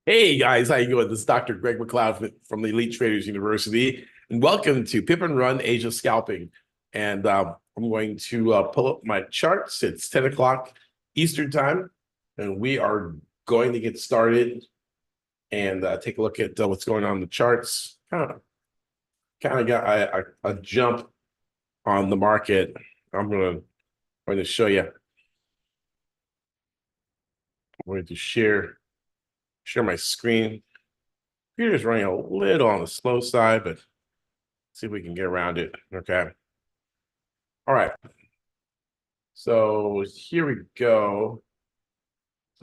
Hey guys, how you doing? This is Dr. Greg McLeod from the Elite Traders University, and welcome to Pip and Run Asia Scalping. And I'm going to pull up my charts. It's 10 o'clock Eastern time, and we are going to get started and take a look at what's going on in the charts. Kind of got a jump on the market. I'm going to show you. I'm going to share my screen. Computer's running a little on the slow side, but see if we can get around it. Okay. All right. So here we go.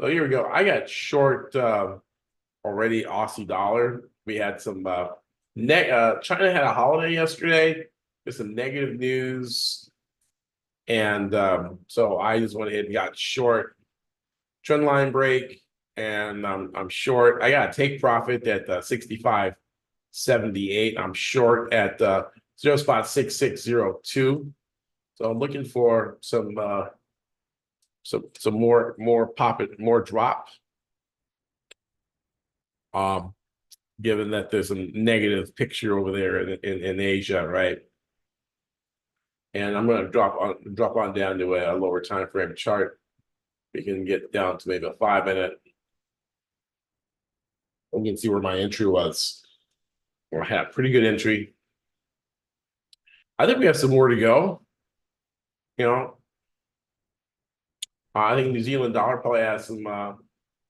I got short already Aussie dollar. We had some China had a holiday yesterday. There's some negative news. And so I just went ahead and got short trend line break. And I'm short. I got a take profit at 65.78. I'm short at 0.6602. So I'm looking for some more pop it, more drop. Given that there's a negative picture over there in Asia, right? And I'm going to drop on down to a lower time frame chart. We can get down to maybe a 5-minute. We can see where my entry was. I had a pretty good entry. I think we have some more to go. You know, I think New Zealand dollar probably has some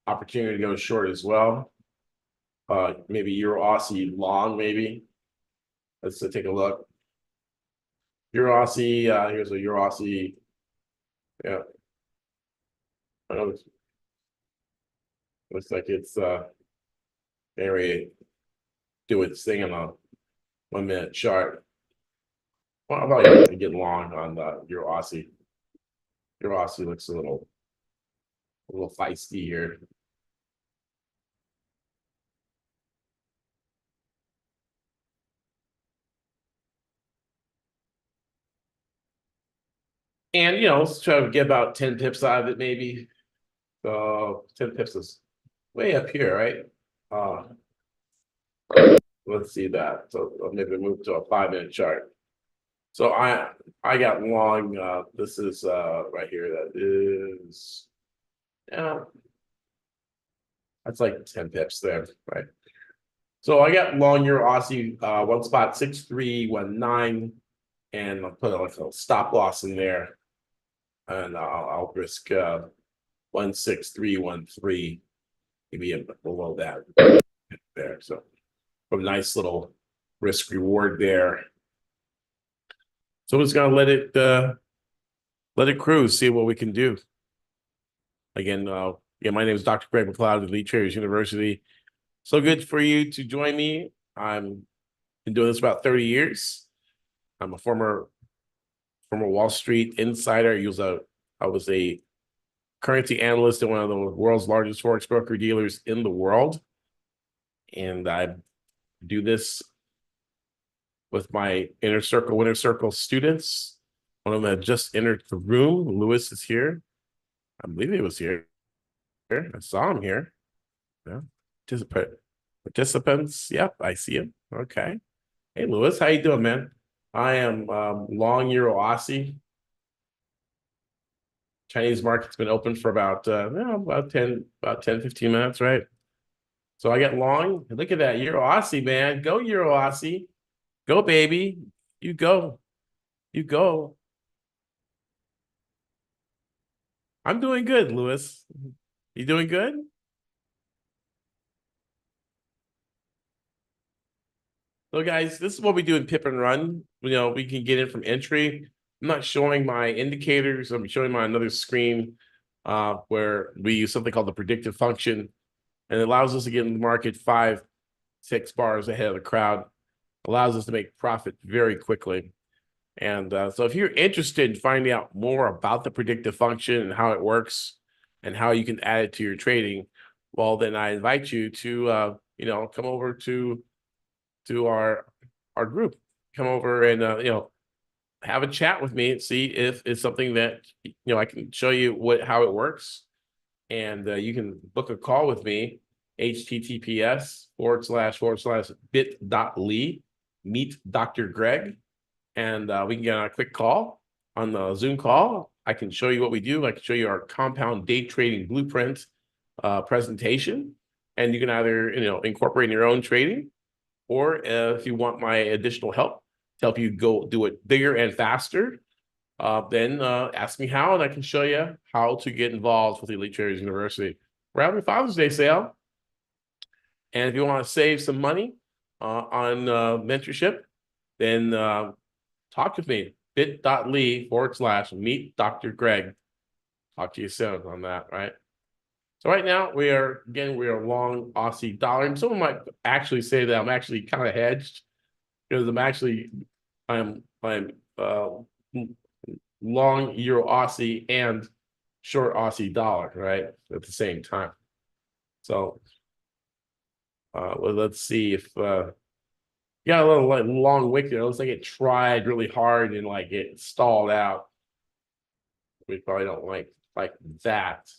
opportunity to go short as well. Maybe Euro Aussie long, maybe. Let's take a look. Euro Aussie, here's a Euro Aussie. Yeah. Looks like it's very do its thing on a 1-minute chart. Well, I'm probably get long on the Euro Aussie. Euro Aussie looks a little feisty here. And let's try to get about 10 pips out of it, maybe. So 10 pips is way up here, right? Let's see that. So I'll maybe move to a 5-minute chart. So I got long. This is right here. That is, yeah, that's like 10 pips there, right? So I got long Euro Aussie 1.6319, and I'll put like a stop loss in there, and I'll risk 1.6313, maybe below that there. So a nice little risk reward there. So we're just gonna let it cruise, see what we can do. Again, yeah, my name is Dr. Greg McLeod of Elite Traders University. So good for you to join me. I'm been doing this about 30 years. I'm a former Wall Street insider. I was a currency analyst at one of the world's largest forex broker dealers in the world. And I do this with my winner circle students. One of them had just entered the room. Lewis is here. I believe he was here. I saw him here. Yeah. Participants. Yep, I see him. Okay. Hey, Lewis, how you doing, man? I am long Euro Aussie. Chinese market's been open for about 10, 15 minutes, right? So I got long. Look at that Euro Aussie, man. Go Euro Aussie. Go, baby. You go. You go. I'm doing good, Lewis. You doing good? So, guys, this is what we do in Pip and Run. We can get in from entry. I'm not showing my indicators. I'm showing my another screen where we use something called the predictive function, and it allows us to get in the market 5, 6 bars ahead of the crowd. Allows us to make profit very quickly. And so if you're interested in finding out more about the predictive function and how it works and how you can add it to your trading, well, then I invite you to come over to our group. Come over and have a chat with me and see if it's something that I can show you how it works, and you can book a call with me https://bit.ly meet Dr. Greg, and we can get on a quick call on the Zoom call. I can show you what we do. I can show you our compound day trading blueprint presentation, and you can either incorporate in your own trading, or if you want my additional help to help you go do it bigger and faster, then ask me how, and I can show you how to get involved with Elite Traders University. We're having a Father's Day sale, and if you want to save some money on mentorship, then talk with me. bit.ly/meet Dr. Greg. Talk to you soon on that, right? So right now we are long Aussie dollar, and someone might actually say that I'm actually kind of hedged because I'm long Euro Aussie and short Aussie dollar, right, at the same time. So well, let's see if got a little long wick there. It looks like it tried really hard and it stalled out. We probably don't like that.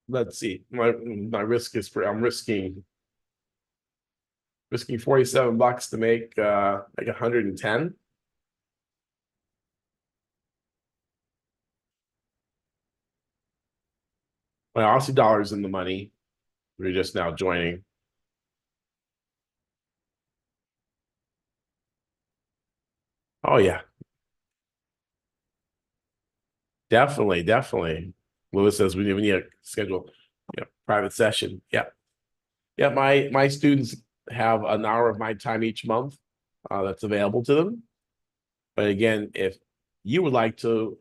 Let's see. My risk is I'm risking $47 to make 110. My Aussie dollar's in the money. We're just now joining. Oh yeah. Definitely. Lewis says we need to schedule private session. Yeah. Yeah, my students have an hour of my time each month that's available to them. But again, if you would like to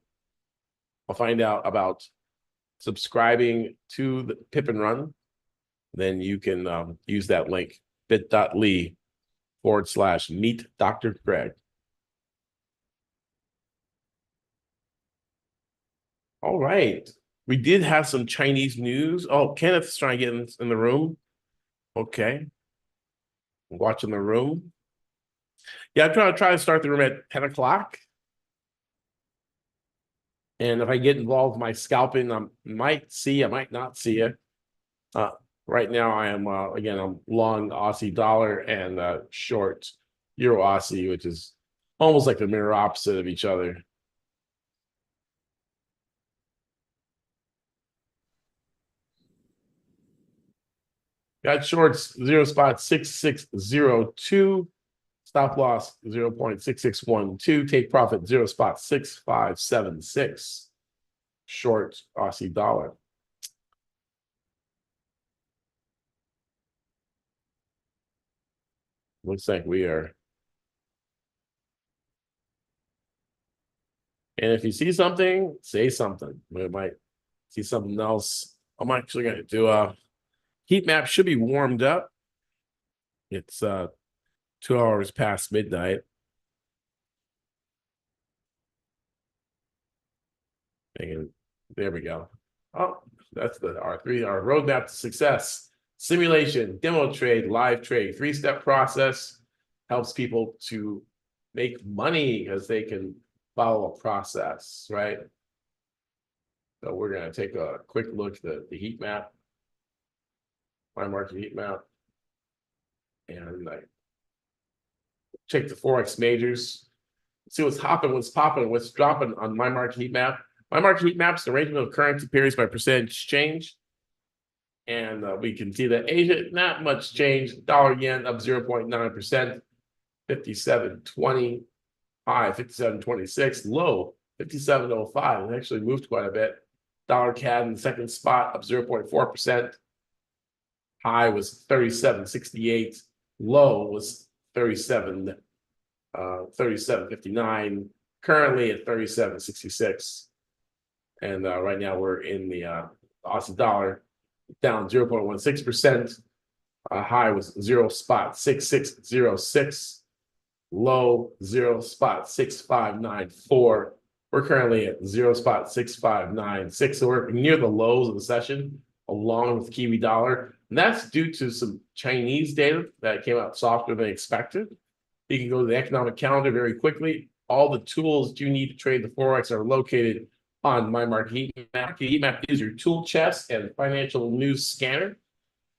find out about subscribing to the Pip and Run, then you can use that link, bit.ly/meet Dr. Greg. All right. We did have some Chinese news. Oh, Kenneth's trying to get in the room. Okay. Watching the room. Yeah, I'm trying to start the room at 10 o'clock. And if I get involved with my scalping, I might not see it. Right now, I am, again, I'm long Aussie dollar and short Euro Aussie, which is almost like the mirror opposite of each other. Got shorts 0.6602, stop loss 0.6612, take profit 0.6576. Short Aussie dollar. Looks like we are. And if you see something, say something. We might see something else. I'm actually going to do a heat map. Should be warmed up. It's 2 hours past midnight. And there we go. Oh, that's the R3, our roadmap to success. Simulation, demo trade, live trade, 3-step process helps people to make money because they can follow a process, right? So we're going to take a quick look at the heat map, my market heat map, and check the Forex majors, see what's hopping, what's popping, what's dropping on my market heat map. My market heat map's the arrangement of currency pairs by percentage change. And we can see that Asia, not much change. Dollar yen up 0.9%, 57.20, high 57.26, low 57.05. It actually moved quite a bit. Dollar CAD in the second spot up 0.4%. High was 37.68. Low was 37.59. Currently at 37.66. And right now we're in the Aussie dollar down 0.16%. High was 0.6606. Low 0.6594. We're currently at 0.6596. So we're near the lows of the session, along with Kiwi dollar. And that's due to some Chinese data that came out softer than expected. You can go to the economic calendar very quickly. All the tools you need to trade the Forex are located on my market heat map. Heat map is your tool chest and financial news scanner.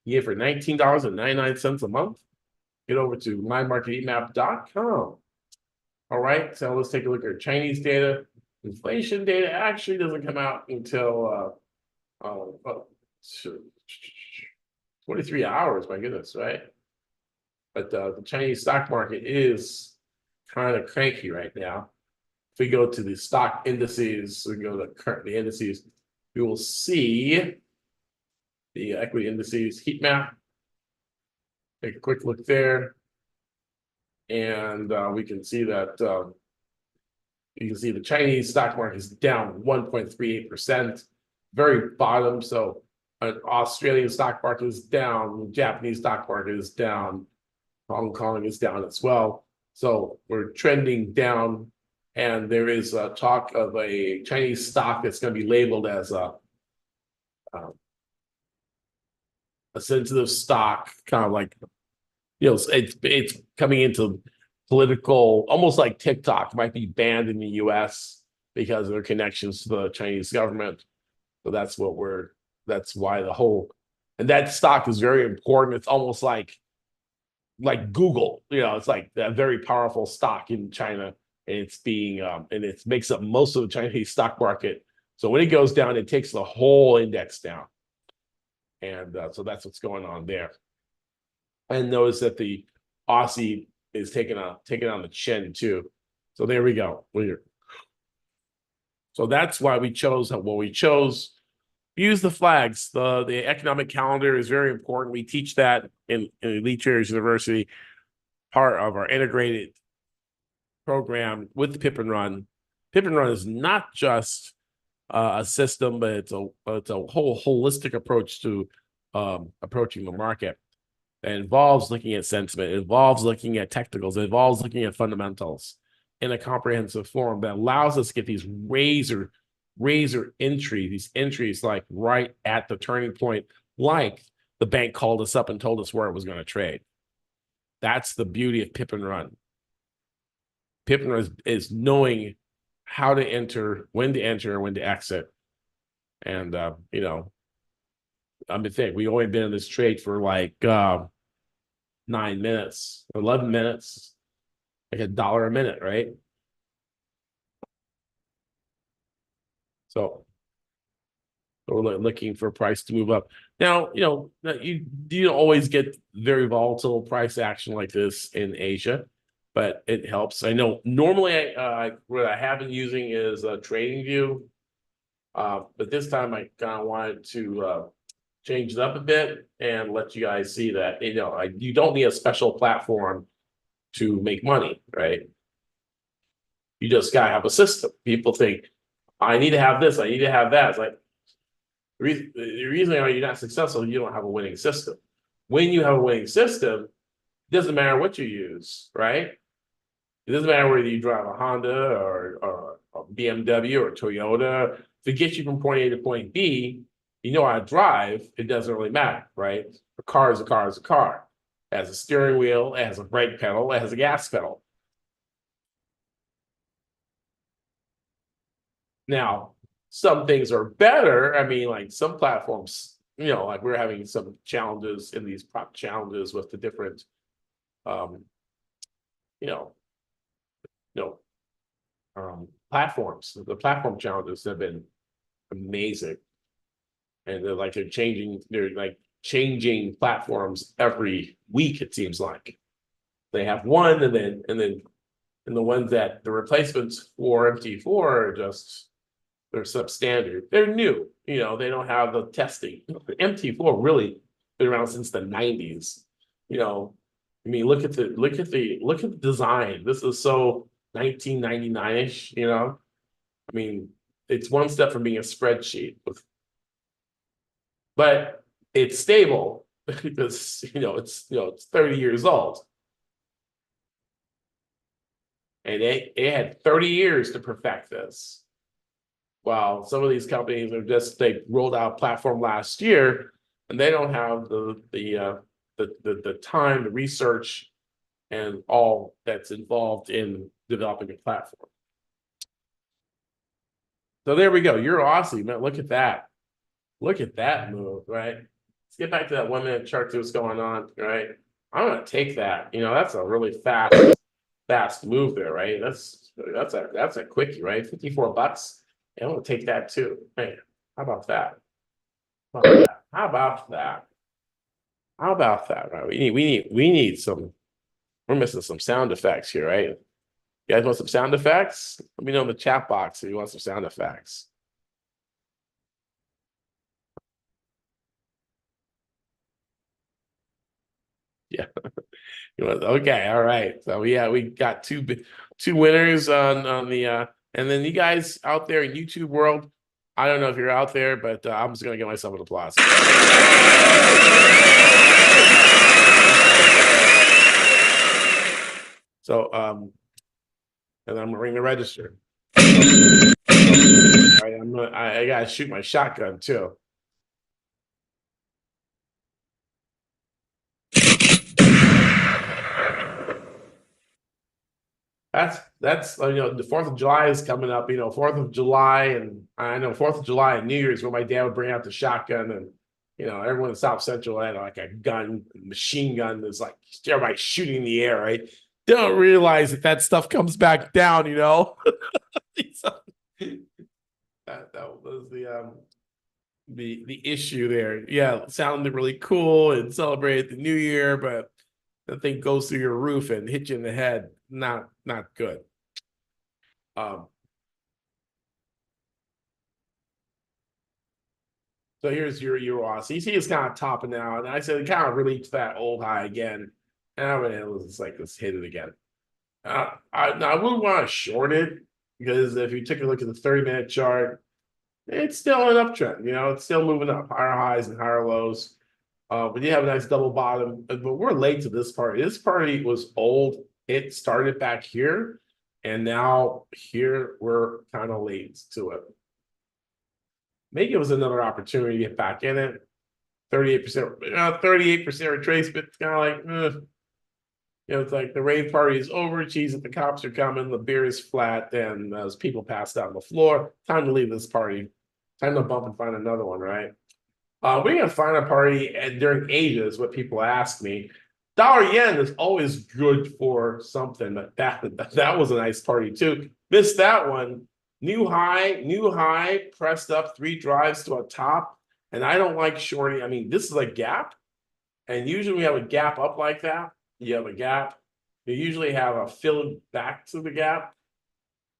You get for $19.99 a month. Get over to mymarketheatmap.com. All right, so let's take a look at Chinese data. Inflation data actually doesn't come out until 23 hours, my goodness, right? But the Chinese stock market is kind of cranky right now. If we go to the stock indices, we go to the indices, we will see the equity indices heat map. Take a quick look there. And we can see that you can see the Chinese stock market is down 1.38%, very bottom. So an Australian stock market is down, the Japanese stock market is down, Hong Kong is down as well. So we're trending down, and there is a talk of a Chinese stock that's going to be labeled as a sensitive stock, kind of like, you know, it's coming into political, almost like TikTok might be banned in the US because of their connections to the Chinese government. So that's why the whole, and that stock is very important. It's almost like Google, you know, it's like a very powerful stock in China, and it's being, and it makes up most of the Chinese stock market. So when it goes down, it takes the whole index down. And so that's what's going on there. And notice that the Aussie is taking on the chin too. So there we go. So that's why we chose what we chose. Use the flags. The economic calendar is very important. We teach that in Elite Traders University, part of our integrated program with the Pip and Run. Pip and Run is not just a system, but it's a whole holistic approach to approaching the market. It involves looking at sentiment, it involves looking at technicals, it involves looking at fundamentals in a comprehensive form that allows us to get these razor entries, these entries like right at the turning point, like the bank called us up and told us where it was going to trade. That's the beauty of Pip and Run. Pip and Run is knowing how to enter, when to enter, when to exit. And, you know, I mean, we've only been in this trade for like 9 minutes, 11 minutes, like $1 a minute, right? So we're looking for price to move up. Now, you know, you don't always get very volatile price action like this in Asia, but it helps. I know normally what I have been using is a trading view, but this time I kind of wanted to change it up a bit and let you guys see that, you know, you don't need a special platform to make money, right? You just gotta have a system. People think, I need to have this, I need to have that. It's like, the reason why you're not successful, you don't have a winning system. When you have a winning system, it doesn't matter what you use, right? It doesn't matter whether you drive a Honda or a BMW or Toyota. If it gets you from point A to point B, you know how to drive, it doesn't really matter, right? A car is a car is a car. It has a steering wheel, it has a brake pedal, it has a gas pedal. Now, some things are better. I mean, like some platforms, you know, like we're having some challenges in these prop challenges with the different, you know, platforms. The platform challenges have been amazing, and they're like changing platforms every week. It seems like they have one, and the ones that the replacements for MT4 are just, they're substandard. They're new, you know, they don't have the testing. The MT4 really been around since the 90s. You know, I mean, look at the design. This is so 1999-ish, you know. I mean, it's one step from being a spreadsheet, but it's stable because it's 30 years old. And it had 30 years to perfect this. While some of these companies they rolled out a platform last year, and they don't have the time, the research, and all that's involved in developing a platform. So there we go. You're Aussie, man. Look at that. Look at that move, right? Let's get back to that 1 minute chart, see what's going on, right? I'm gonna take that. That's a really fast move there, right? That's a quickie, right? $54. And I'm gonna take that too. Man, how about that? How about that? How about that? How about that? Right? We need some. We're missing some sound effects here, right? You guys want some sound effects? Let me know in the chat box if you want some sound effects. Yeah. Okay, all right. So yeah, we got two winners on the and then you guys out there in YouTube world, I don't know if you're out there, but I'm just gonna give myself an applause. So and I'm gonna ring the register. All right, I gotta shoot my shotgun too. That's the 4th of July is coming up. 4th of July, and I know 4th of July and New Year's where my dad would bring out the shotgun, and everyone in South Central had like a gun, machine gun that's like everybody shooting in the air, right? Don't realize that stuff comes back down, So, that was the issue there. Yeah, it sounded really cool and celebrated the new year, but the thing goes through your roof and hit you in the head. Not good. So here's your Aussie. You see it's kind of topping out, and I said it kind of released that old high again. And it was like, let's hit it again. I wouldn't want to short it because if you take a look at the 30-minute chart, it's still an uptrend. It's still moving up, higher highs and higher lows. But you have a nice double bottom. But we're late to this party. This party was old. It started back here, and now here we're kind of late to it. Maybe it was another opportunity to get back in it. 38%, 38% retracement. It's kind of like, it's like the rave party is over. Geez, the cops are coming. The beer is flat, and as people passed out on the floor, time to leave this party. Time to bump and find another one, right? We're gonna find a party and during Asia is what people ask me. Dollar yen is always good for something, but that was a nice party too. Missed that one. New high, pressed up 3 drives to a top. And I don't like shorting. I mean, this is a gap. And usually we have a gap up like that. You have a gap. You usually have a fill back to the gap.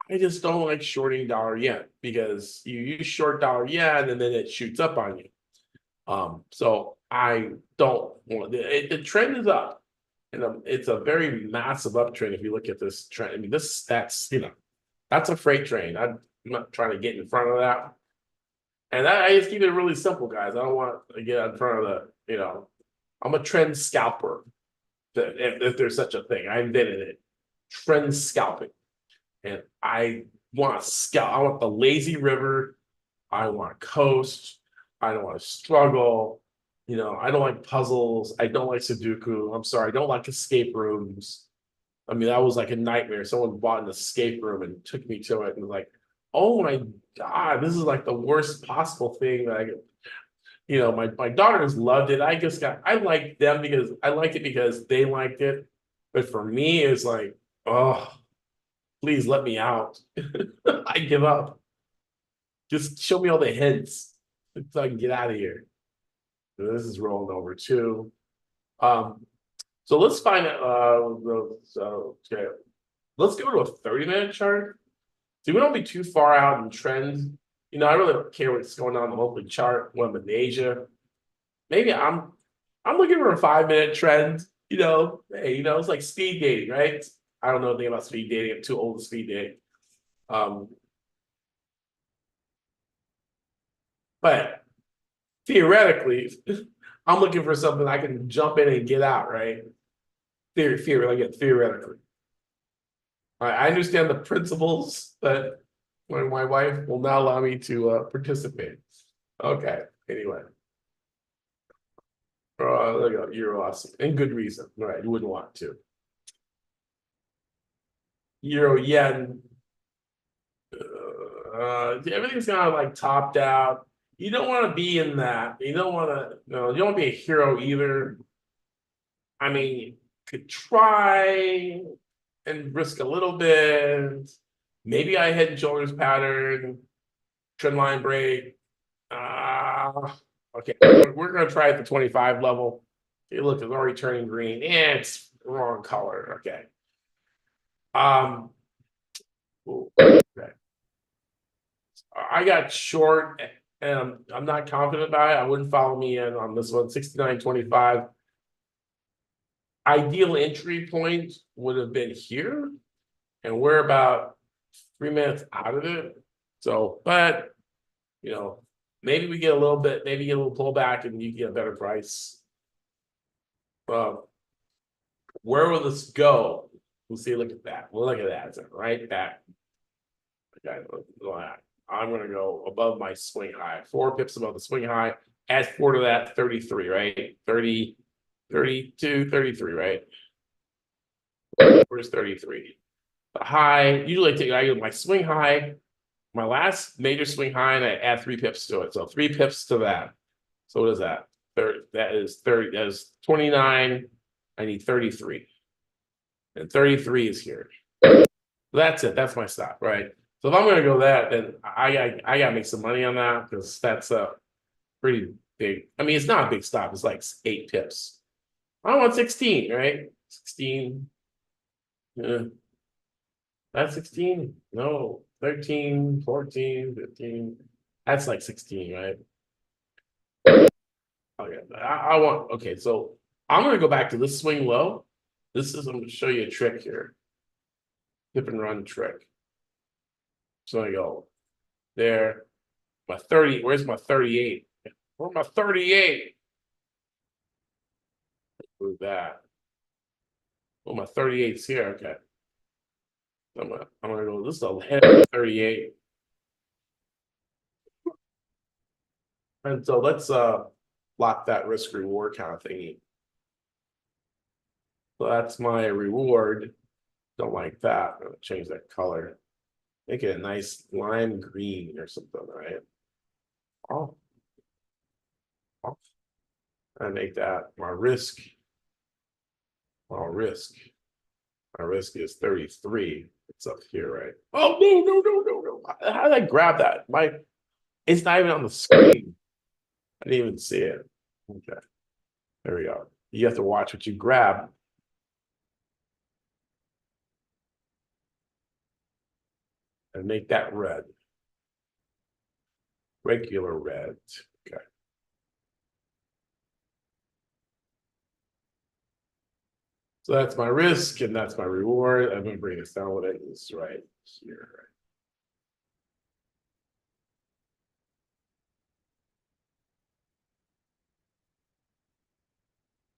I just don't like shorting dollar yen because you use short dollar yen and then it shoots up on you. So I don't want the trend is up, and it's a very massive uptrend. If you look at this trend, I mean, that's a freight train. I'm not trying to get in front of that, and I just keep it really simple, guys. I don't want to get in front of I'm a trend scalper, if there's such a thing. I invented it, trend scalping, and I want to scalp. I want the lazy river. I want coast. I don't want to struggle. I don't like puzzles. I don't like Sudoku. I'm sorry. I don't like escape rooms. I mean, that was like a nightmare. Someone bought an escape room and took me to it and was like, oh my God, this is like the worst possible thing that I could. My daughters loved it. I liked them because I liked it because they liked it. But for me, it's like, oh, please let me out. I give up. Just show me all the hints so I can get out of here. So this is rolling over too. So let's find okay. Let's go to a 30-minute chart. See, we don't be too far out in trend. I really don't care what's going on in the monthly chart when I'm in Asia. Maybe I'm looking for a 5-minute trend. Hey, it's like speed dating, right? I don't know anything about speed dating. I'm too old to speed date. But theoretically, I'm looking for something I can jump in and get out, right? Theoretically. I understand the principles, but when my wife will not allow me to participate. Okay, anyway. There you go, Euro Aussie. And good reason, right? You wouldn't want to. Euro yen. Everything's kind of like topped out. You don't want to be in that. You don't want to, no, you don't want to be a hero either. I mean, could try and risk a little bit. Maybe I head and shoulders pattern, trend line break. Okay, we're gonna try at the 25 level. Okay, look, it's already turning green. It's wrong color. Okay. Ooh, okay. I got short and I'm not confident about it. I wouldn't follow me in on this one. 69.25. Ideal entry point would have been here, and we're about 3 minutes out of it. So, but you know, maybe we get a little bit, maybe get a little pullback and you get a better price. Where will this go? We'll see. Look at that. We'll look at that. It's right back. Okay, I'm going to go above my swing high. 4 pips above the swing high. Add 4 to that, 33, right? 30, 32, 33, right? Where's 33? The high, usually I get my swing high, my last major swing high, and I add 3 pips to it. So 3 pips to that. So what is that? 30, that is 30, that is 29. I need 33. And 33 is here. That's it. That's my stop, right? So if I'm going to go that, then I got to make some money on that because that's a pretty big. I mean, it's not a big stop. It's like 8 pips. I want 16, right? 16. Yeah. That's 16. No, 13, 14, 15. That's like 16, right? Okay. I want, okay. So I'm going to go back to this swing low. I'm going to show you a trick here. Tip and run trick. So I go there. My 30, where's my 38? Where's my 38? Move that. Well, my 38's here. Okay. I'm gonna go, this is a head of 38. And so let's lock that risk reward kind of thingy. So that's my reward. Don't like that. I'm gonna change that color. Make it a nice lime green or something, right? Oh. I make that my risk. My risk is 33. It's up here, right? Oh no. How did I grab that? It's not even on the screen. I didn't even see it. Okay. There we go. You have to watch what you grab. And make that red. Regular red. Okay. So that's my risk and that's my reward. I'm going to bring this down a little bit. It's right here.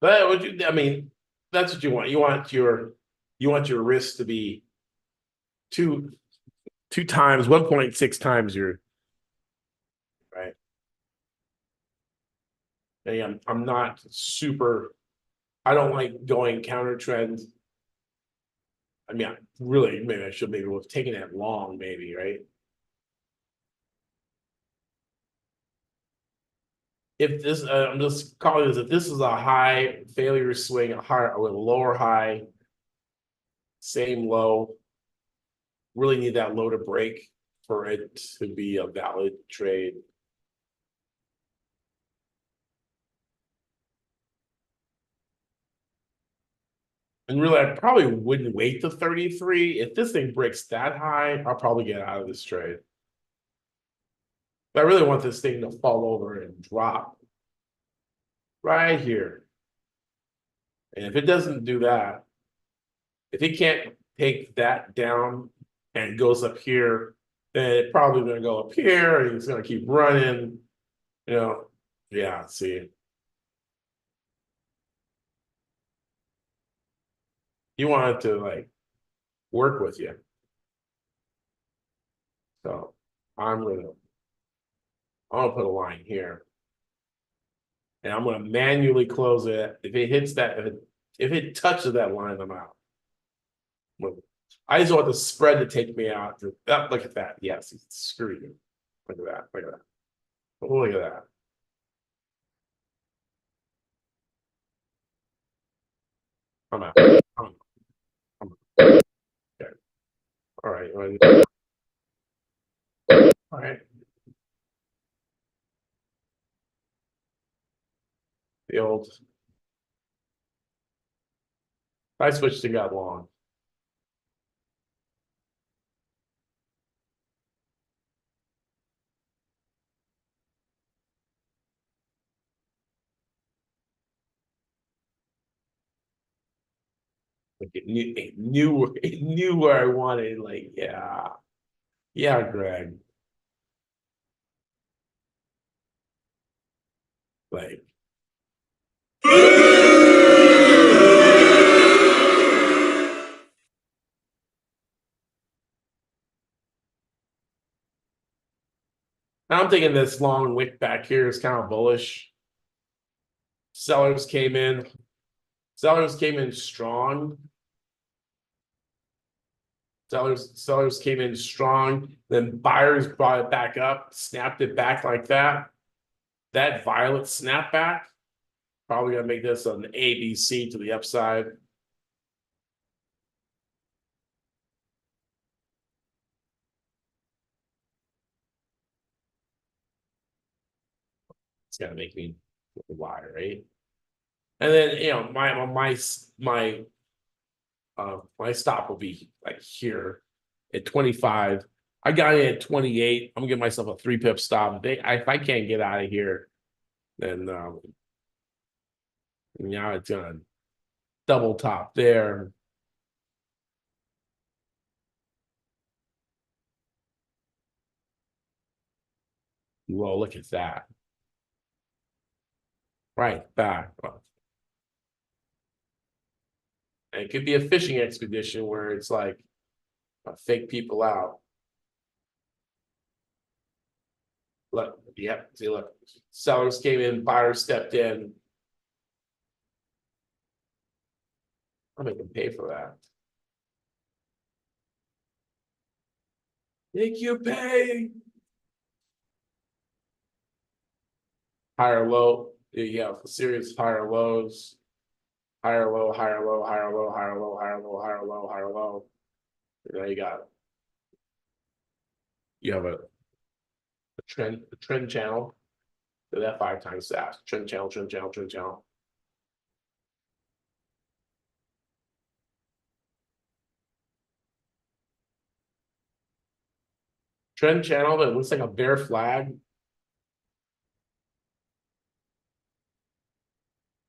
But would you? I mean, that's what you want. You want your risk to be two times, 1.6 times your right. And I'm not super. I don't like going counter trend. I mean, maybe I should maybe have taken that long, maybe, right? If this, I'm just calling this, if this is a high failure swing, a high with a lower high, same low, really need that low to break for it to be a valid trade. And really, I probably wouldn't wait to 33. If this thing breaks that high, I'll probably get out of this trade. But I really want this thing to fall over and drop right here. And if it doesn't do that, if it can't take that down and it goes up here, then it's probably going to go up here and it's going to keep running. You know, yeah, see. You want it to like work with you. So I'm gonna put a line here. And I'm gonna manually close it. If it hits that, if it touches that line, I'm out. I just want the spread to take me out. Look at that. Yes, screw you. Look at that. Look at that. Look at that. I'm out. I'm out. Okay. All right. All right. The old. I switched to got long. Like it knew where I wanted. Like, yeah. Yeah, Greg. Like, I'm thinking this long wick back here is kind of bullish. Sellers came in. Sellers came in strong. Sellers came in strong. Then buyers brought it back up, snapped it back like that. That violet snapback probably gonna make this an ABC to the upside. It's gonna make me why, right? And then my stop will be like here at 25. I got in at 28. I'm gonna give myself a 3 pip stop. If I can't get out of here, then now it's gonna double top there. Well, look at that. Right back. And it could be a fishing expedition where it's like fake people out. Look, yeah, see, look, sellers came in, buyers stepped in. I'll make them pay for that. Make you pay. Higher low. You have serious higher lows. Higher low, higher low, higher low, higher low, higher low, higher low, higher low. Now you got it. You have a trend channel. Do that 5 times fast. Trend channel, trend channel, trend channel. Trend channel that looks like a bear flag.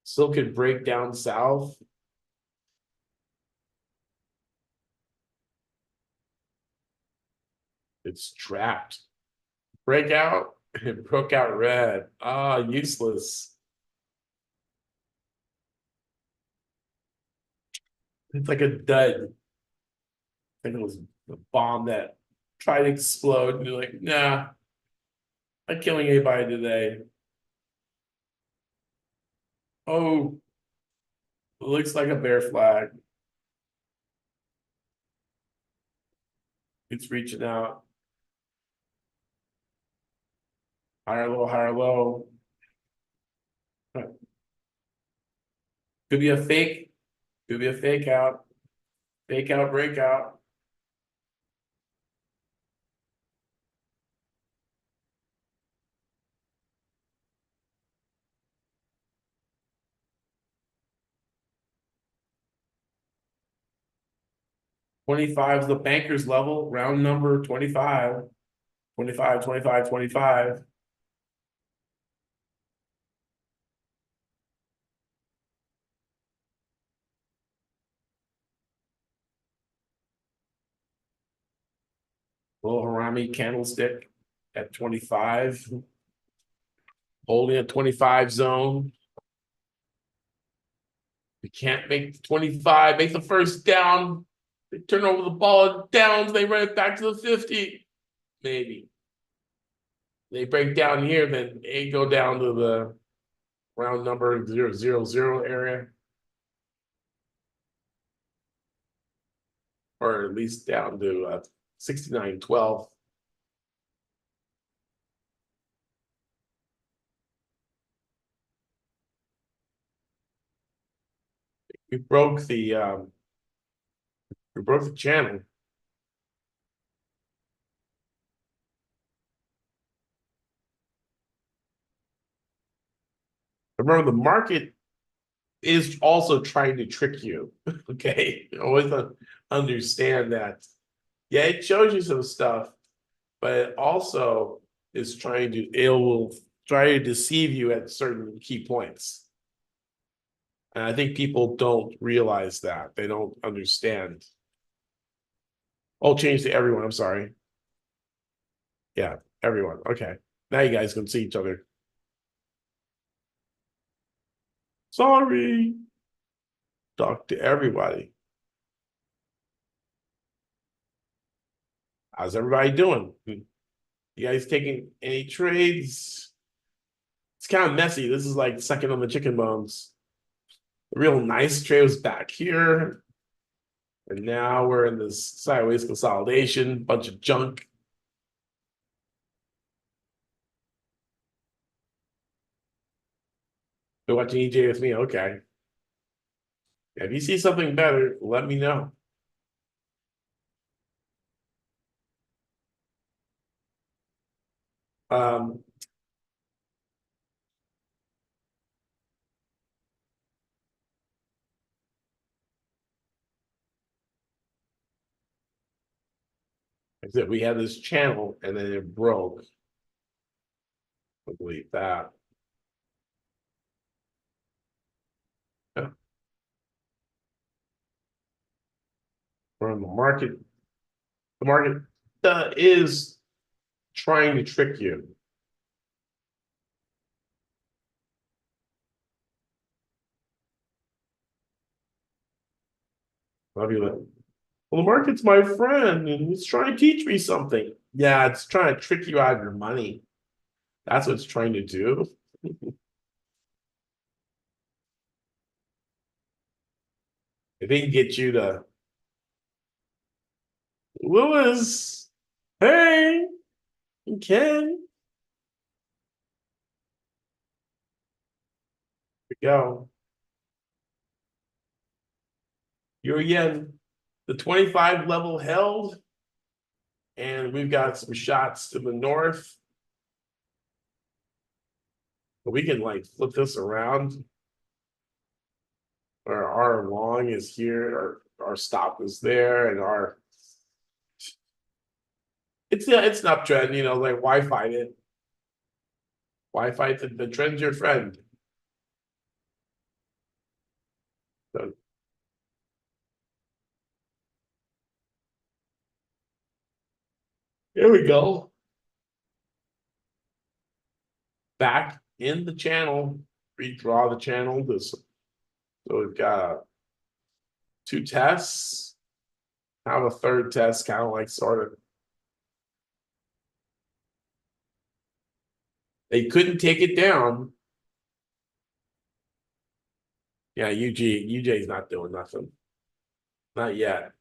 Still could break down south. It's trapped. Breakout. It broke out red. Ah, useless. It's like a dud. I think it was a bomb that tried to explode. And you're like, nah, not killing anybody today. Oh, it looks like a bear flag. It's reaching out. Higher low, higher low. Could be a fake. Could be a fake out. Fake out, breakout. $25 is the banker's level, round number 25. 25, 25, 25. Little Harami candlestick at 25. Holding a 25 zone. You can't make 25, make the first down. They turn over the ball downs, they run it back to the 50. Maybe. They break down here, then they go down to the round number 000 area. or at least down to 69.12. We broke the channel. Remember, the market is also trying to trick you. Okay, always understand that. Yeah, it shows you some stuff, but it also is it will try to deceive you at certain key points. And I think people don't realize that. They don't understand. I'll change to everyone. I'm sorry. Yeah, everyone. Okay. Now you guys can see each other. Sorry. Talk to everybody. How's everybody doing? You guys taking any trades? It's kind of messy. This is like second on the chicken bones. The real nice trade was back here. And now we're in this sideways consolidation, bunch of junk. You're watching EJ with me. Okay. If you see something better, let me know. Um, I said we had this channel and then it broke. I believe that. Yeah. We're in the market. The market is trying to trick you. I'll be like, well, the market's my friend and it's trying to teach me something. Yeah, it's trying to trick you out of your money. That's what it's trying to do. If they can get you to Lewis, hey, Ken, we go. You're again the 25 level held, and we've got some shots to the north. But we can like flip this around. Our long is here, our stop is there, and it's an uptrend, like why fight it? Why fight the trend's your friend? So here we go. Back in the channel, redraw the channel. So we've got two tests. Have a third test, kind of like sort of. They couldn't take it down. Yeah, UJ's not doing nothing. Not yet.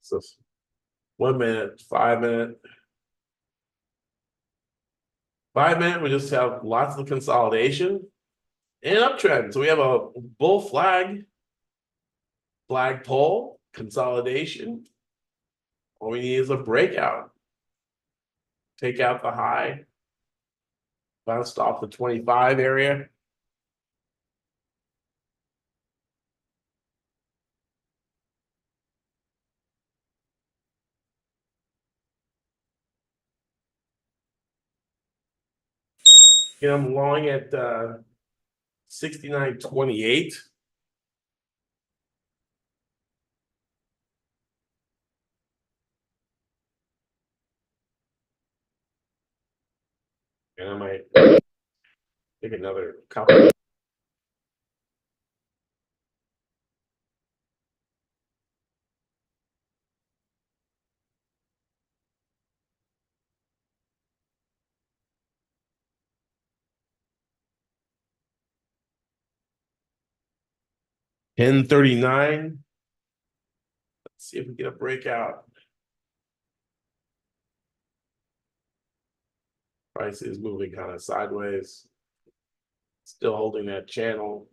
So 1 minute, 5 minute. 5 minute, we just have lots of consolidation and uptrend. So we have a bull flag, flagpole, consolidation. All we need is a breakout. Take out the high, bounced off the 25 area. I'm long at 69.28. And I might take another couple. 10:39. Let's see if we get a breakout. Price is moving kind of sideways. Still holding that channel.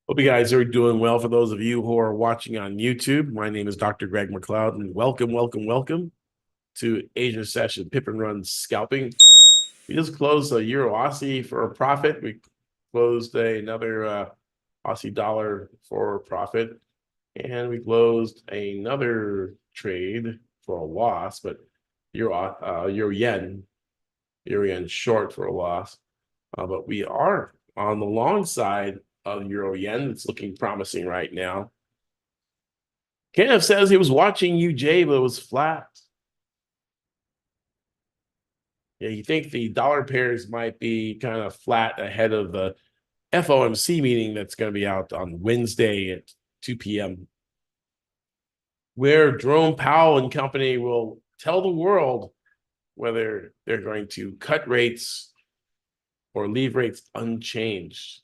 Hope you guys are doing well. For those of you who are watching on YouTube, my name is Dr. Greg McLeod, and welcome to Asia Session Pip and Run Scalping. We just closed a Euro Aussie for a profit. We closed another Aussie dollar for a profit, and we closed another trade for a loss, but Euro yen short for a loss. But we are on the long side of Euro yen. It's looking promising right now. Kenneth says he was watching UJ, but it was flat. Yeah, you think the dollar pairs might be kind of flat ahead of the FOMC meeting that's going to be out on Wednesday at 2 p.m., where Jerome Powell and company will tell the world whether they're going to cut rates or leave rates unchanged.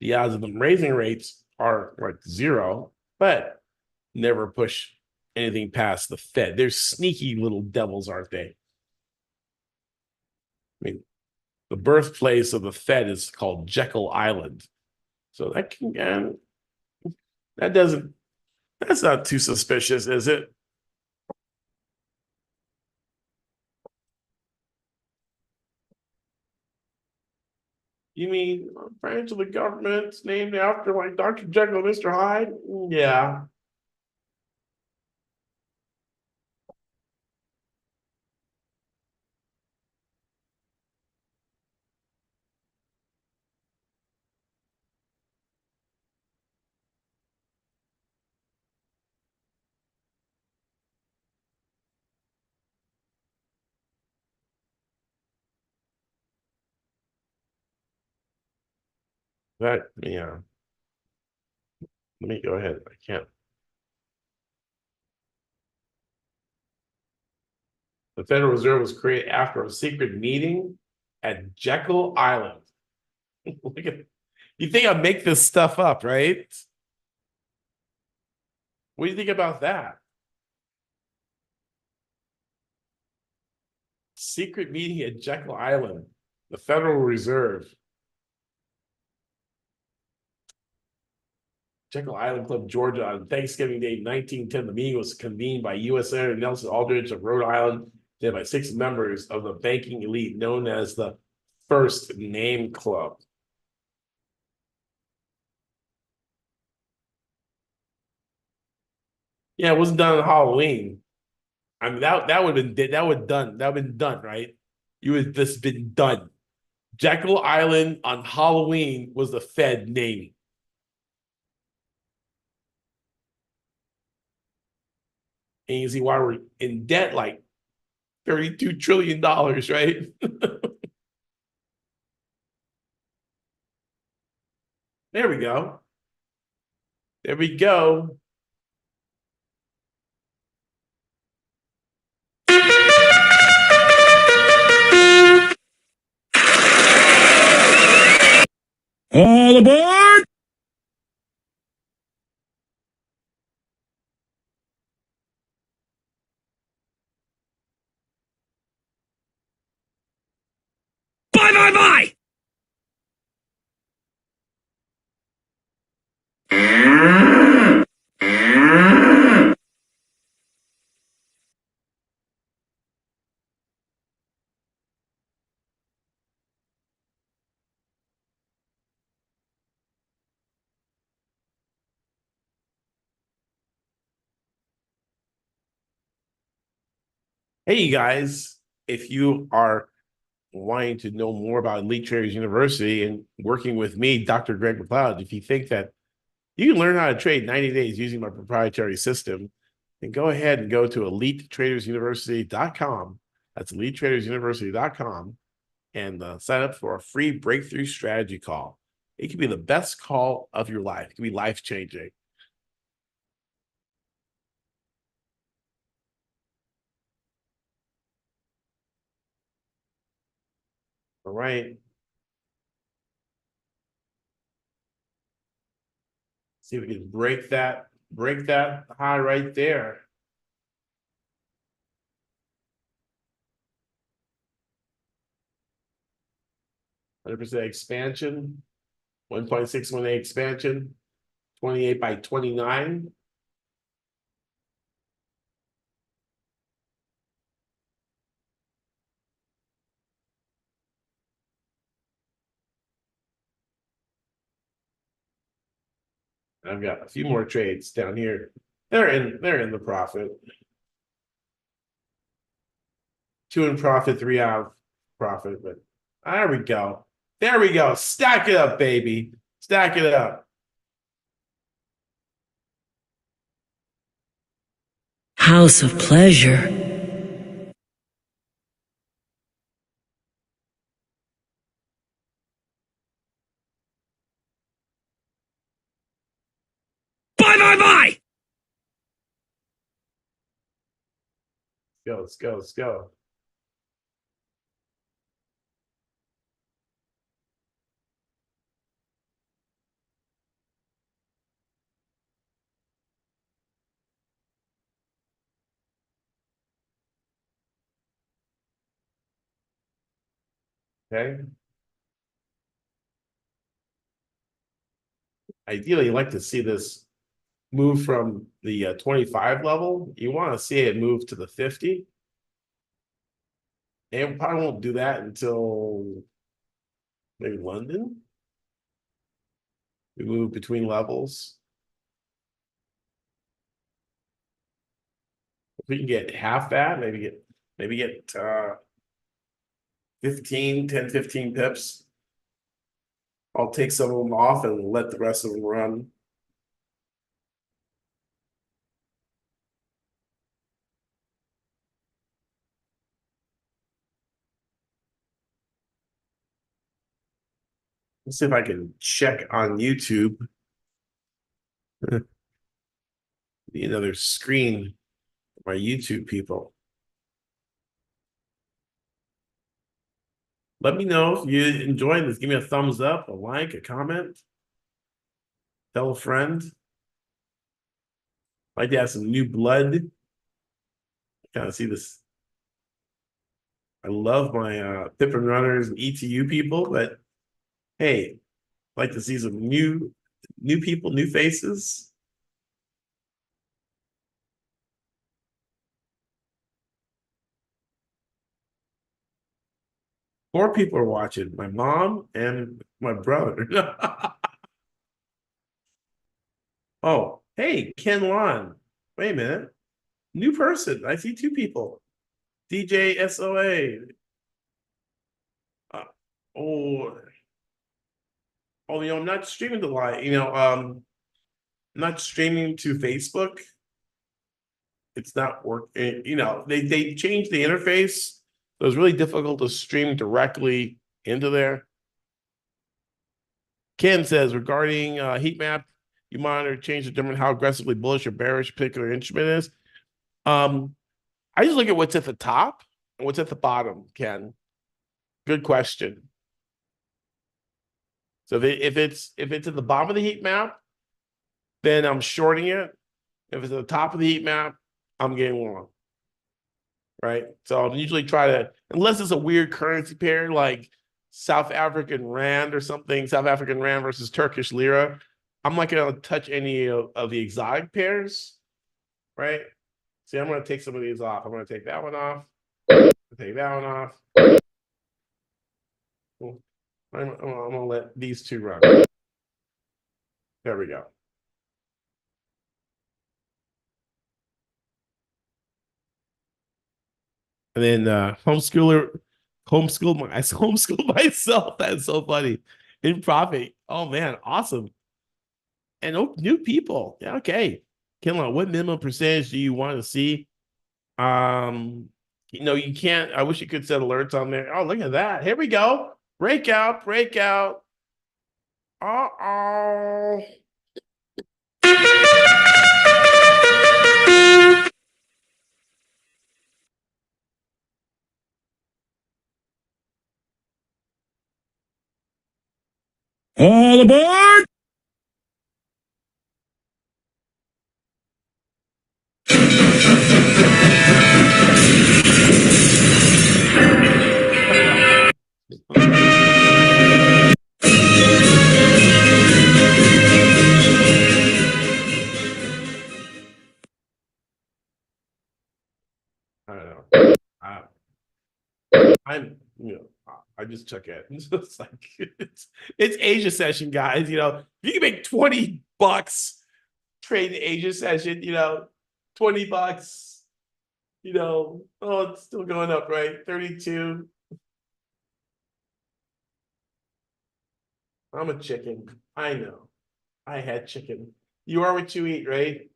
The odds of them raising rates are like zero, but never push anything past the Fed. They're sneaky little devils, aren't they? I mean, the birthplace of the Fed is called Jekyll Island. So that's not too suspicious, is it? You mean a branch of the government named after like Dr. Jekyll and Mr. Hyde? Yeah. Yeah. Let me go ahead. I can't. The Federal Reserve was created after a secret meeting at Jekyll Island. Look at, you think I make this stuff up, right? What do you think about that? Secret meeting at Jekyll Island, the Federal Reserve. Jekyll Island Club, Georgia, on Thanksgiving Day, 1910. The meeting was convened by U.S. Senator Nelson Aldrich of Rhode Island, led by 6 members of the banking elite known as the First Name Club. Yeah, it wasn't done on Halloween. I mean, that would have been done, right? You would this been done. Jekyll Island on Halloween was the Fed naming. And you see why we're in debt like $32 trillion, right? There we go. There we go. All aboard! Bye, bye, bye! Hey, you guys, if you are wanting to know more about Elite Traders University and working with me, Dr. Greg McLeod, if you think that you can learn how to trade 90 days using my proprietary system, then go ahead and go to elitetradersuniversity.com. That's elitetradersuniversity.com and sign up for a free breakthrough strategy call. It could be the best call of your life. It could be life-changing. All right. See if we can break that high right there. 100% expansion, 1.618 expansion, 28 by 29. I've got a few more trades down here. They're in the profit. 2 in profit, 3 out of profit, but there we go. There we go. Stack it up, baby. Stack it up. House of Pleasure. Bye, bye, bye! Let's go, let's go. Okay. Ideally, you'd like to see this move from the 25 level. You want to see it move to the 50. And probably won't do that until maybe London. We move between levels. If we can get half that, maybe get 15, 10, 15 pips. I'll take some of them off and let the rest of them run. Let's see if I can check on YouTube. Need another screen for my YouTube people. Let me know if you enjoyed this. Give me a thumbs up, a like, a comment. Tell a friend. Like to have some new blood. Kind of see this. I love my Pippin runners and ETU people, but hey, I'd like to see some new people, new faces. Four people are watching, my mom and my brother. Oh, hey, Ken Lon. Wait a minute. New person. I see 2 people. DJ SOA. Oh, I'm not streaming to live. I'm not streaming to Facebook. It's not working. They changed the interface. So it was really difficult to stream directly into there. Ken says, regarding heat map, you monitor change to determine how aggressively bullish or bearish a particular instrument is. I just look at what's at the top and what's at the bottom, Ken. Good question. So if it's at the bottom of the heat map, then I'm shorting it. If it's at the top of the heat map, I'm getting long. Right. So I'll usually try to, unless it's a weird currency pair like South African Rand or something, South African Rand versus Turkish Lira, I'm not going to touch any of the exotic pairs. Right. See, I'm going to take some of these off. I'm going to take that one off. Take that one off. I'm going to let these 2 run. There we go. And then homeschooled myself. That's so funny. In profit. Oh man, awesome. And new people. Yeah, okay. Kinlaw, what minimum percentage do you want to see? You can't. I wish you could set alerts on there. Oh, look at that. Here we go. Breakout. Uh-oh. I just took it. It's like it's Asia session, guys. You can make $20 trading Asia session. 20 bucks. Oh, it's still going up, right? 32. I'm a chicken. I know. I had chicken. You are what you eat, right?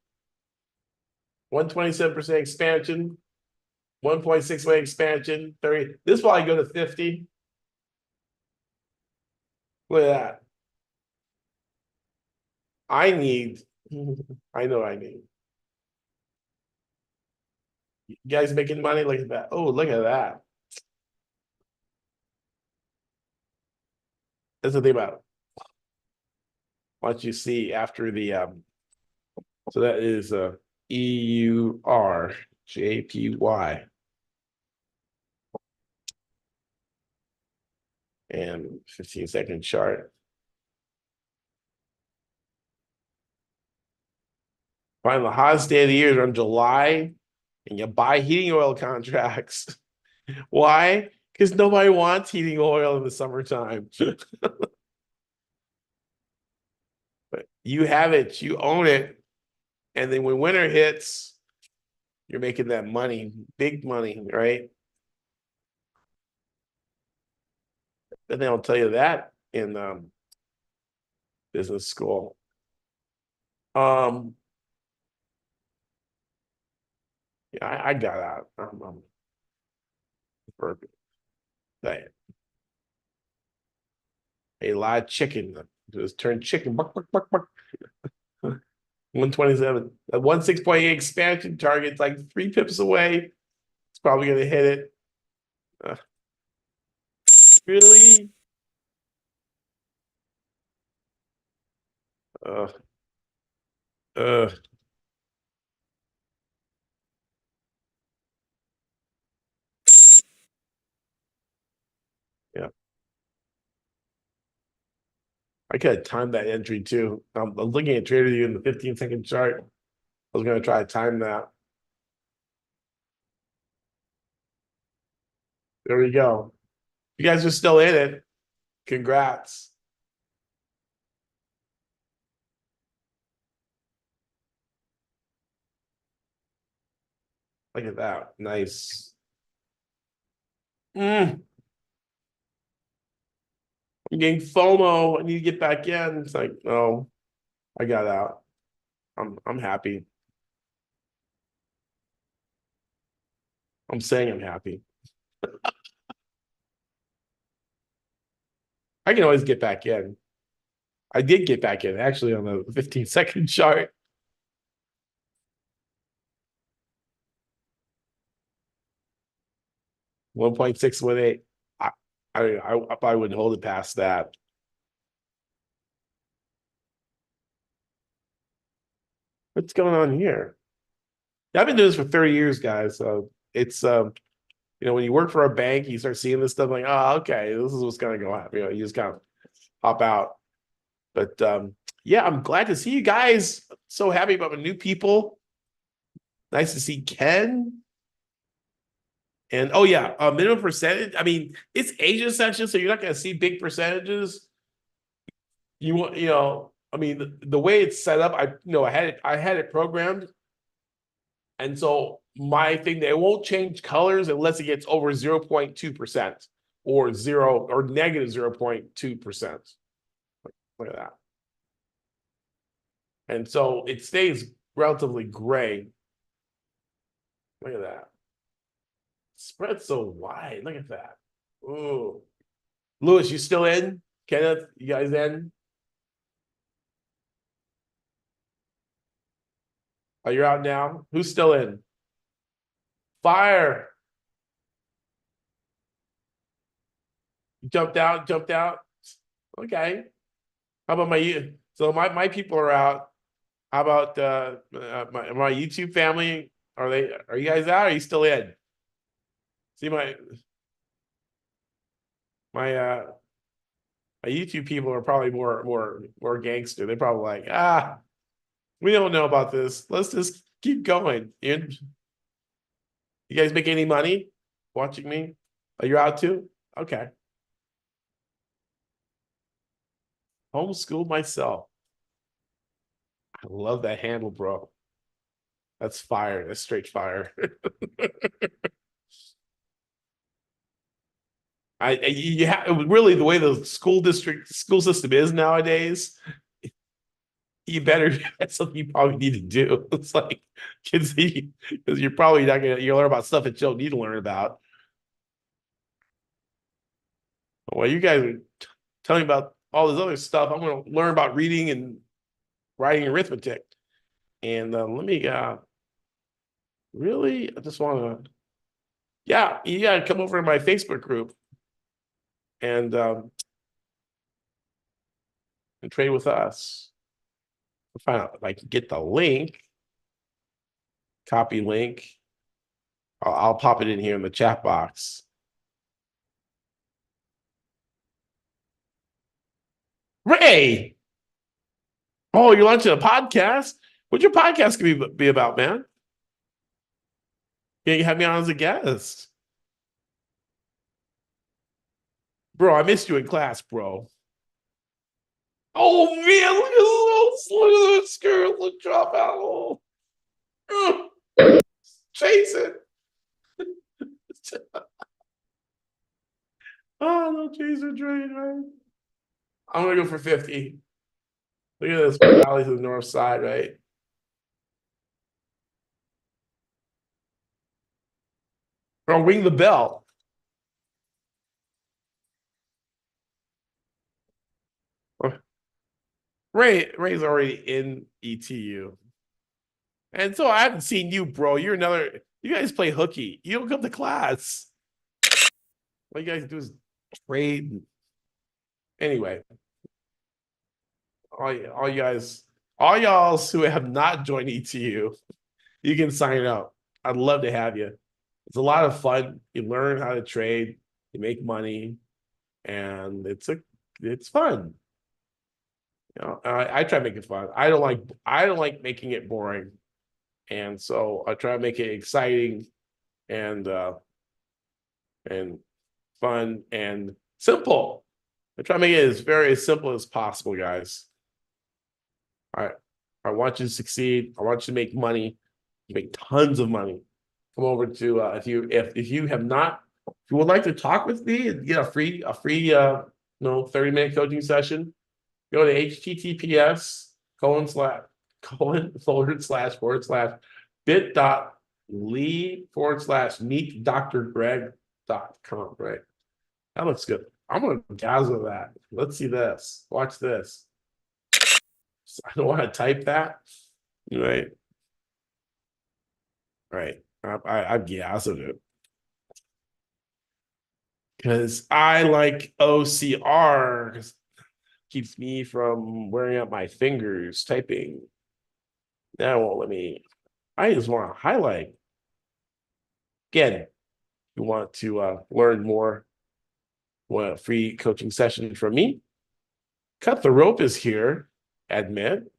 127% expansion, 1.6 way expansion, 30. This will probably go to 50. Look at that. I need, I know I need. You guys making money? Look at that. Oh, look at that. That's the thing about what you see after the so that is EURJPY. And 15-second chart. Find the hottest day of the year is around July, and you buy heating oil contracts. Why? Because nobody wants heating oil in the summertime. But you have it, you own it. And then when winter hits, you're making that money, big money, right? Then they'll tell you that in business school. Yeah, I got out. I'm perfect. That a lot of chicken. Just turn chicken. Buck, buck, buck, buck. 127. A 16.8 expansion target's like 3 pips away. It's probably gonna hit it. Really? Uh, uh, yeah. I could have timed that entry too. I'm looking at TraderView in the 15-second chart. I was gonna try to time that. There we go. You guys are still in it. Congrats. Look at that. Nice. I'm getting FOMO. I need to get back in. It's like, oh, I got out. I'm happy. I'm saying I'm happy. I can always get back in. I did get back in actually on the 15-second chart. $1.618. I probably wouldn't hold it past that. What's going on here? I've been doing this for 30 years, guys. So it's when you work for a bank, you start seeing this stuff like, oh, okay, this is what's gonna go on. You just kind of hop out. But yeah, I'm glad to see you guys. So happy about the new people. Nice to see Ken. And oh yeah, minimum percentage. I mean, it's Asia session, so you're not gonna see big percentages. I mean, the way it's set up, I had it programmed. And so my thing, they won't change colors unless it gets over 0.2% or negative 0.2%. Look at that. And so it stays relatively gray. Look at that. Spread so wide. Look at that. Ooh. Lewis, you still in? Kenneth, you guys in? Oh, you're out now? Who's still in? Fire. Jumped out. Okay. How about my people are out. How about my YouTube family? Are you guys out? Or are you still in? See my YouTube people are probably more gangster. They're probably like, we don't know about this. Let's just keep going. You guys make any money watching me? Oh, you're out too? Okay. Homeschooled myself. I love that handle, bro. That's fire. That's straight fire. Really the way the school system is nowadays, you better that's something you probably need to do. It's like kids because you're probably not gonna you'll learn about stuff that you don't need to learn about. Well, you guys are telling me about all this other stuff. I'm gonna learn about reading and writing arithmetic. And let me really I just wanna yeah, you gotta come over to my Facebook group and and trade with us. Find out if I can get the link, copy link. I'll pop it in here in the chat box. Ray, oh, you're launching a podcast? What's your podcast gonna be about, man? Yeah, you have me on as a guest. Bro, I missed you in class, bro. Oh man, look at this girl, look drop out. Chase it. Oh, no chaser drain, right? I'm gonna go for 50. Look at this rally to the north side, right? Bro, ring the bell. Ray's already in ETU. And so I haven't seen you, bro. You guys play hooky. You don't come to class. What you guys do is trade. Anyway, all you guys, all y'all who have not joined ETU, you can sign up. I'd love to have you. It's a lot of fun. You learn how to trade, you make money, and it's fun. You know, I try to make it fun. I don't like making it boring. And so I try to make it exciting and fun and simple. I try to make it as simple as possible, guys. I want you to succeed. I want you to make money. You make tons of money. Come over to if you have not, if you would like to talk with me and get a free 30-minute coaching session, go to https://bit.ly/meet drgreg.com, right? That looks good. I'm gonna dazzle that. Let's see this. Watch this. I don't want to type that. Right. Right. I've dazzled it. Because I like OCR. Keeps me from wearing out my fingers typing. Now won't let me. I just want to highlight. Again, you want to learn more, want a free coaching session from me? Cut the Rope is here, admit.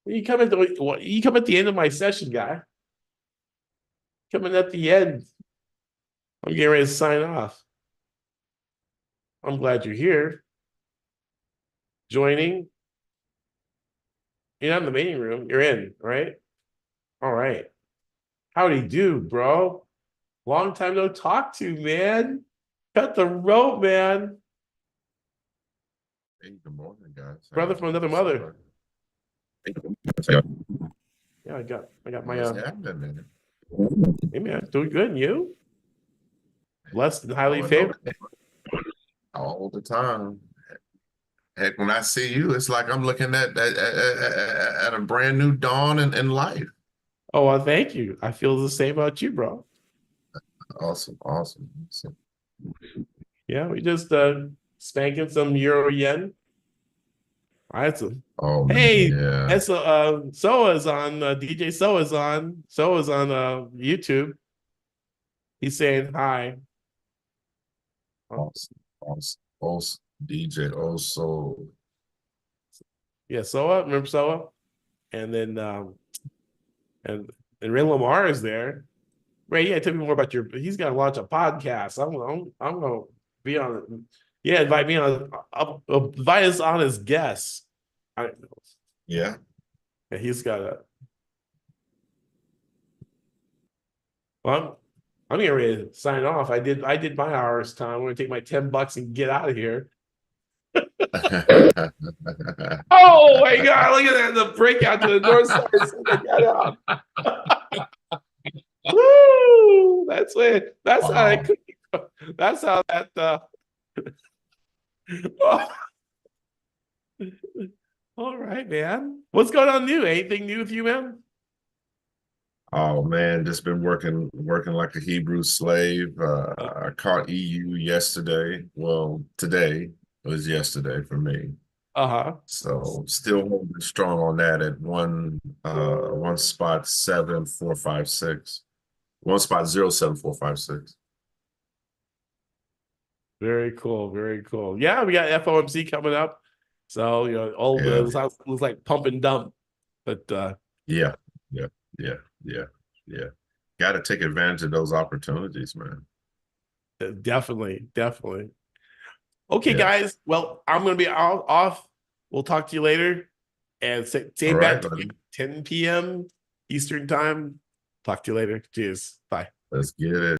You come at the end of my session, guy. Coming at the end. I'm getting ready to sign off. I'm glad you're here. Joining. You're not in the meeting room. You're in, right? All right. Howdy do, bro. Long time no talk to, man. Cut the rope, man. Hey, good morning, guys. Brother from another mother. Yeah, I got my What's happening, man? hey man, doing good, and you? Blessed and highly Oh, favored. all the time. Heck, when I see you, it's like I'm looking at a brand new dawn in life. Oh, well, thank you. I feel the same about you, bro. Awesome. Yeah, we just spanking some euro yen. I had some. Oh man, Hey, yeah. that's Soa's on DJ Soa's on YouTube. He's saying hi. Awesome. DJ also. Yeah, Soa, remember Soa? And then and Ray Lamar is there. Ray, yeah, tell me more about your. He's gonna launch a podcast. I'm gonna be on it. Yeah, invite me on. Invite us on as guests. I, Yeah. yeah, he's got a. Well, I'm getting ready to sign off. I did my hours time. I'm gonna take my $10 and get out of here. Oh my God! Look at that! The breakout to the north side. They got out. Woo! That's it. That's how Wow. it. That's how that. All right, man. What's going on new? Anything new with you, man? Oh man, just been working like a Hebrew slave. I caught EU yesterday. Well, today was yesterday for me. Uh-huh. So still holding strong on that at one spot 7456. One spot 07456. Very cool. Very cool. Yeah, we got FOMC coming up. So, all Yeah. the looks like pump and dump. But Yeah. Yeah. Yeah. Yeah. Yeah. Got to take advantage of those opportunities, man. definitely, definitely. Okay, Yeah. guys. Well, I'm gonna be off. We'll talk to you later. And All same right, bat buddy. 10 p.m. Eastern time. Talk to you later. Cheers. Bye. Let's get it.